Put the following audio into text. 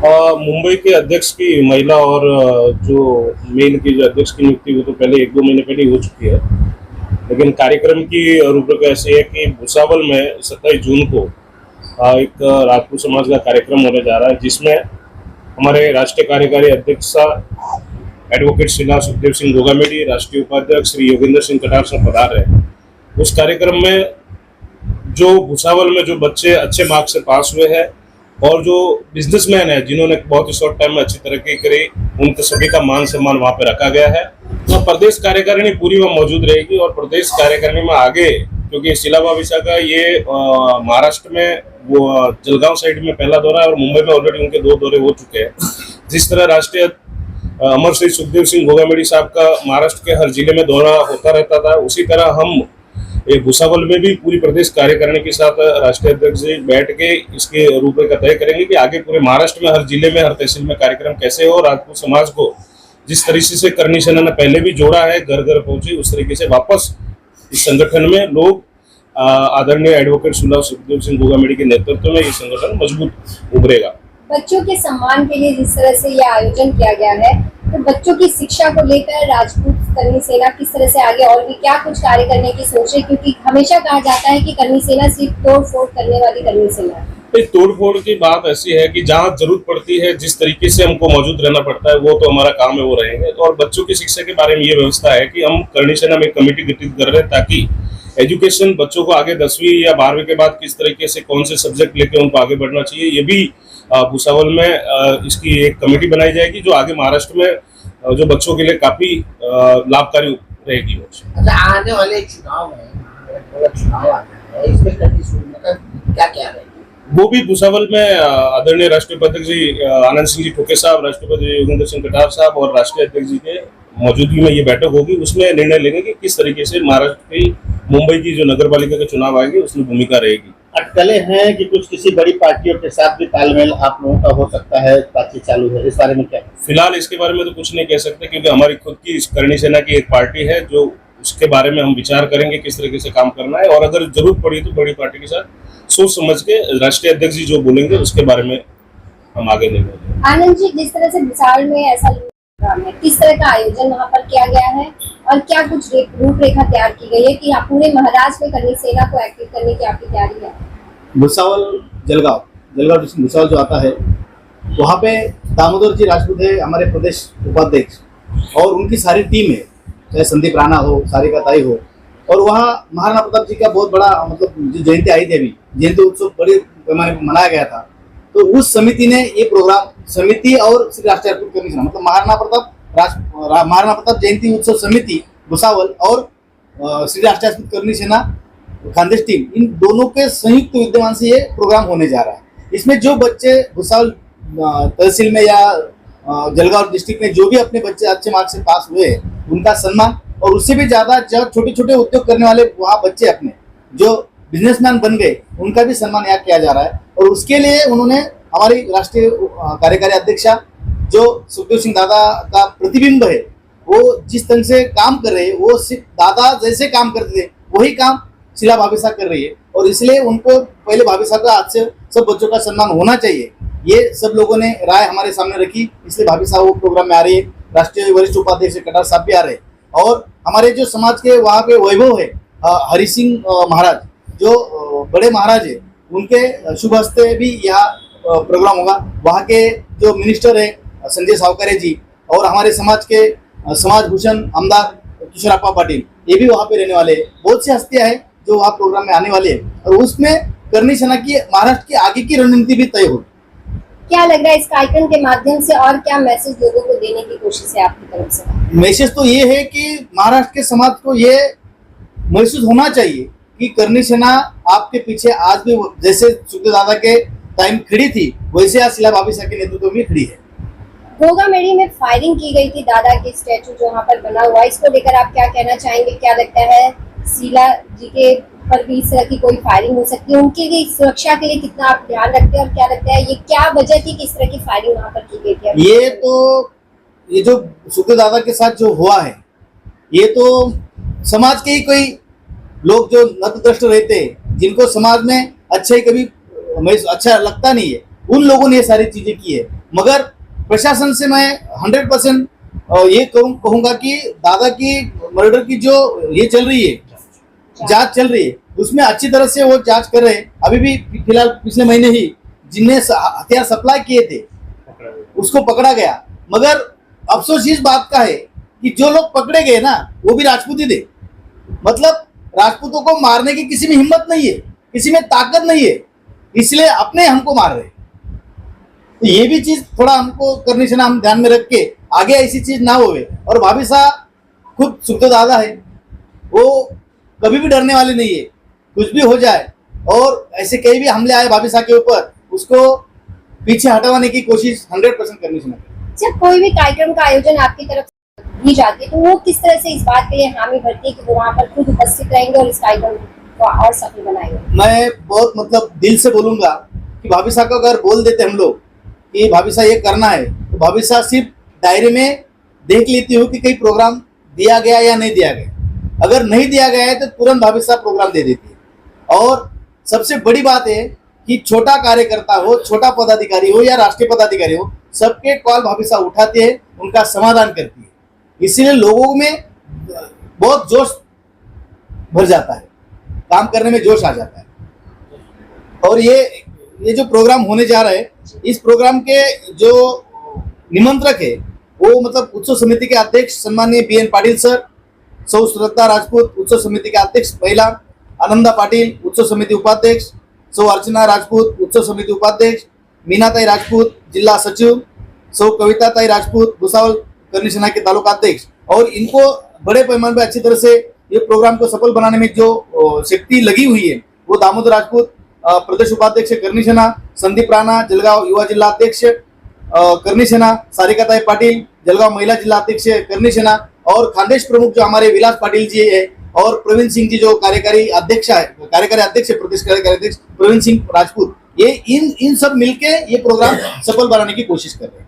मुंबई के अध्यक्ष की महिला और जो मेल की जो अध्यक्ष की नियुक्ति वो तो पहले 1-2 महीने पहले ही हो चुकी है। लेकिन कार्यक्रम की रूपरेखा ऐसी है कि भुसावल में 27 जून को एक राजपूत समाज का कार्यक्रम होने जा रहा है, जिसमें हमारे राष्ट्रीय कार्यकारी अध्यक्ष एडवोकेट शीला सुखदेव सिंह गोगामेडी, राष्ट्रीय उपाध्यक्ष श्री योगेंद्र सिंह कटार से पधार रहे हैं। उस कार्यक्रम में जो भुसावल में जो बच्चे अच्छे मार्क्स से पास हुए हैं और जो बिजनेसमैन है जिन्होंने बहुत ही शॉर्ट टाइम में अच्छी तरक्की करी, उनके सभी का मान सम्मान वहां पे रखा गया है। तो प्रदेश कार्यकारिणी पूरी वहाँ मौजूद रहेगी और प्रदेश कार्यकारिणी में आगे, क्योंकि शीला भाभी का ये महाराष्ट्र में वो जलगांव साइड में पहला दौरा है और मुंबई में ऑलरेडी उनके 2 दौरे हो चुके हैं। जिस तरह राष्ट्रीय अमर श्री सुखदेव सिंह गोगामेडी साहब का महाराष्ट्र के हर जिले में दौरा होता रहता था, उसी तरह हम ये भुसावल में भी पूरी प्रदेश कार्यकारिणी के साथ राष्ट्रीय अध्यक्ष जी बैठ के इसके रूपरेखा तय करेंगे कि आगे पूरे महाराष्ट्र में हर जिले में हर तहसील में कार्यक्रम कैसे हो। राजपूत समाज को जिस तरीके से करनी सेना ने पहले भी जोड़ा है, घर घर पहुंची, उस तरीके से वापस इस संगठन में लोग आदरणीय एडवोकेट शीला सुखदेव सिंह गोगामेडी के नेतृत्व में ये संगठन मजबूत उभरेगा। बच्चों के सम्मान के लिए जिस तरह से ये आयोजन किया गया है, तो बच्चों की शिक्षा को लेकर राजपूत कर्मी सेना किस तरह से आगे और भी क्या कुछ कार्य करने की सोच है, क्योंकि हमेशा कहा जाता है कि कर्मी सेना सिर्फ तोड़ फोड़ करने वाली कर्मी सेना है। तोड़ फोड़ की बात ऐसी है कि जहाँ जरूरत पड़ती है, जिस तरीके से हमको मौजूद रहना पड़ता है, वो तो हमारा काम है, वो रहेंगे। और बच्चों की शिक्षा के बारे में ये व्यवस्था है कि हम करनी सेना में कमेटी गठित कर रहे हैं ताकि एजुकेशन बच्चों को आगे 10वीं या 12वीं के बाद किस तरीके से कौन से सब्जेक्ट लेके उनको आगे बढ़ना चाहिए, ये भी भुसावल में इसकी एक कमेटी बनाई जाएगी जो आगे महाराष्ट्र में जो बच्चों के लिए काफी लाभकारी रहेगी। अच्छा, आने वाले चुनाव में चुनाव आता है, इसमें क्या क्या रहेगी? वो भी भुसावल में आदरणीय राष्ट्रीय उपाध्यक्ष जी आनंद सिंह जी ठोके साहब, राष्ट्रपति योगेंद्र सिंह कटार साहब और राष्ट्रीय अध्यक्ष जी के मौजूदगी में ये बैठक होगी। उसमें निर्णय लेंगे कि किस तरीके से महाराष्ट्र की मुंबई की जो नगर पालिका के चुनाव आएंगे उसमें भूमिका रहेगी। अटकलें हैं कि कुछ किसी बड़ी पार्टियों के साथ भी तालमेल आप लोगों का हो सकता है, बातचीत चालू है, इस बारे में क्या? फिलहाल इसके बारे में तो कुछ नहीं कह सकते, क्योंकि हमारी खुद की करनी सेना की एक पार्टी है जो उसके बारे में हम विचार करेंगे किस तरीके से काम करना है, और अगर जरूरत पड़ी तो बड़ी पार्टी के साथ सोच समझ के राष्ट्रीय अध्यक्ष जी जो बोलेंगे उसके बारे में हम आगे नहीं बढ़ेंगे। आनंद जी, जिस तरह से भुसावल में ऐसा है, किस तरह का आयोजन वहाँ पर किया गया है और क्या कुछ रूपरेखा तैयार की गई है कि आप पूरे महाराष्ट्र में करनी सेना को एक्टिव करने की आपकी तैयारी है? भुसावल जलगांव डिस्ट्रिक्ट भुसावल जो आता है, वहाँ पे दामोदर जी राजपूत है हमारे प्रदेश उपाध्यक्ष, और उनकी सारी टीम है, चाहे संदीप राणा हो, सारिका ताई हो, और वहाँ महाराणा प्रताप जी का बहुत बड़ा मतलब जो जयंती आई थी, अभी जयंती उत्सव बड़े पैमाने पर मनाया गया था। तो उस समिति ने ये प्रोग्राम, समिति और श्री राष्ट्रीय राजपूत कर्मी सेना मतलब महाराणा प्रताप जयंती उत्सव समिति भुसावल और श्री राष्ट्रीय राजपूत कर्मी सेना खानदेश टीम, इन दोनों के संयुक्त विद्यमान से ये प्रोग्राम होने जा रहा है। इसमें जो बच्चे भुसावल तहसील में या जलगांव डिस्ट्रिक्ट में जो भी अपने बच्चे अच्छे मार्क्स से पास हुए उनका सम्मान, और उससे भी ज्यादा जो छोटे छोटे उद्योग करने वाले वहाँ बच्चे अपने जो बिजनेसमैन बन गए उनका भी सम्मान यहाँ किया जा रहा है। और उसके लिए उन्होंने हमारी राष्ट्रीय कार्यकारी अध्यक्षा जो सुखदेव सिंह दादा का प्रतिबिंब है, वो जिस तरह से काम कर रहे हैं, वो सिर्फ दादा जैसे काम करते थे वही काम शीला भाभी साहब कर रही है, और इसलिए उनको पहले भाभी साहब का आज से सब बच्चों का सम्मान होना चाहिए, ये सब लोगों ने राय हमारे सामने रखी, इसलिए भाभी साहब वो प्रोग्राम में आ रही है। राष्ट्रीय वरिष्ठ उपाध्यक्ष कटार साहब भी आ रहे हैं, और हमारे जो समाज के वहाँ पे वैभव है हरि सिंह महाराज जो बड़े महाराज है, उनके शुभ हस्ते भी यहाँ प्रोग्राम होगा। वहाँ के जो मिनिस्टर है संजय सावकारे जी, और हमारे समाज के समाज भूषण आमदार किशोरप्पा पाटिल, ये भी वहाँ पे रहने वाले हैं। बहुत सी हस्तियाँ हैं जो वहाँ प्रोग्राम में आने वाली है, और उसमें करनी सेना की महाराष्ट्र की आगे की रणनीति भी तय होगी। क्या लग रहा है इस कार्यक्रम के माध्यम से और क्या मैसेज लोगों को देने की कोशिश है आपकी तरफ से? मैसेज तो ये है कि महाराष्ट्र के समाज को ये महसूस होना चाहिए कि करनी सेना आपके पीछे आज भी जैसे सुखदेव दादा के टाइम खड़ी थी, वैसे आज शीला भाभी साहब के नेतृत्व में खड़ी है। गोगामेडी में फायरिंग की गई थी दादा के स्टैचू जो वहाँ पर बना हुआ है, इसको लेकर आप क्या कहना चाहेंगे? क्या लगता है शीला जी के पर भी इस तरह की कोई फायरिंग हो सकती है? उनके लिए सुरक्षा के लिए कितना आप ध्यान रखते हैं, और क्या लगता है ये क्या वजह थी कि इस तरह की फायरिंग वहाँ पर की गई थी? ये जो सुखदेव दादा के साथ जो हुआ है, ये तो समाज के ही कोई लोग जो नतद्रष्ट रहते हैं, जिनको समाज में अच्छा ही कभी अच्छा लगता नहीं है, उन लोगों ने ये सारी चीजें की है। मगर प्रशासन से मैं 100% ये कहूंगा कि दादा की मर्डर की जो ये चल रही है, जांच चल रही है, उसमें अच्छी तरह से वो जांच कर रहे हैं। अभी भी फिलहाल पिछले महीने ही जिनने हथियार सप्लाई किए थे उसको पकड़ा गया। मगर अफसोस इस बात का है कि जो लोग पकड़े गए ना वो भी राजपूत ही थे। मतलब राजपूतों को मारने की किसी में हिम्मत नहीं है, किसी में ताकत नहीं है, इसलिए अपने हमको मार रहे हैं। तो ये भी चीज थोड़ा हमको करनी चाहिए, हम ध्यान में रख के आगे ऐसी चीज ना होवे। और भाभी साहब खुद सुखदेव दादा है, वो कभी भी डरने वाले नहीं है, कुछ भी हो जाए और ऐसे कई भी हमले आए भाभी साहब के ऊपर उसको पीछे हटवाने की कोशिश 100% करनी चाहिए। जब कोई भी कार्यक्रम का आयोजन आपकी तरफ से दी जाती है तो वो किस तरह से इस बात पे हामी भरती है कि वो वहाँ पर खुद उपस्थित रहेंगे और इस कार्यक्रम को और सफल बनाएंगे? मैं बहुत मतलब दिल से बोलूंगा कि भाभी साहब को अगर बोल देते हम लोग कि भाभी साहब ये करना है, तो भाभी साहब सिर्फ डायरी में देख लेती हो कि कई प्रोग्राम दिया गया या नहीं दिया गया। अगर नहीं दिया गया है तो तुरंत भाभी साहब प्रोग्राम दे देती है। और सबसे बड़ी बात है कि छोटा कार्यकर्ता हो, छोटा पदाधिकारी हो या राष्ट्रीय पदाधिकारी हो, सबके कॉल भाभी साहब उठाते हैं, उनका समाधान करती है। इसीलिए लोगों में बहुत जोश भर जाता है, काम करने में जोश आ जाता है। और ये जो प्रोग्राम होने जा रहा है, इस प्रोग्राम के जो निमंत्रक है वो मतलब उत्सव समिति के अध्यक्ष सम्माननीय BN पाटिल सर, सौ श्रद्धा राजपूत उत्सव समिति के अध्यक्ष महिला, आनंदा पाटिल उत्सव समिति उपाध्यक्ष, सौ अर्चना राजपूत उत्सव समिति उपाध्यक्ष, मीनाताई राजपूत जिला सचिव, सौ कविताताई राजपूत भुसावल करनी सेना के तालुका अध्यक्ष। और इनको बड़े पैमाने पर अच्छी तरह से ये प्रोग्राम को सफल बनाने में जो शक्ति लगी हुई है वो दामोदर राजपूत प्रदेश उपाध्यक्ष करनी सेना, संदीप राणा जलगांव युवा जिला अध्यक्ष करनी सेना, सारिकाताई पाटिल जलगांव महिला जिला अध्यक्ष करनी सेना, और खानदेश प्रमुख जो हमारे विलास पाटिल जी है, और प्रवीण सिंह जी जो कार्यकारी अध्यक्ष प्रदेश कार्यकारी अध्यक्ष प्रवीण सिंह राजपूत, ये इन सब मिलके ये प्रोग्राम सफल बनाने की कोशिश कर रहे हैं।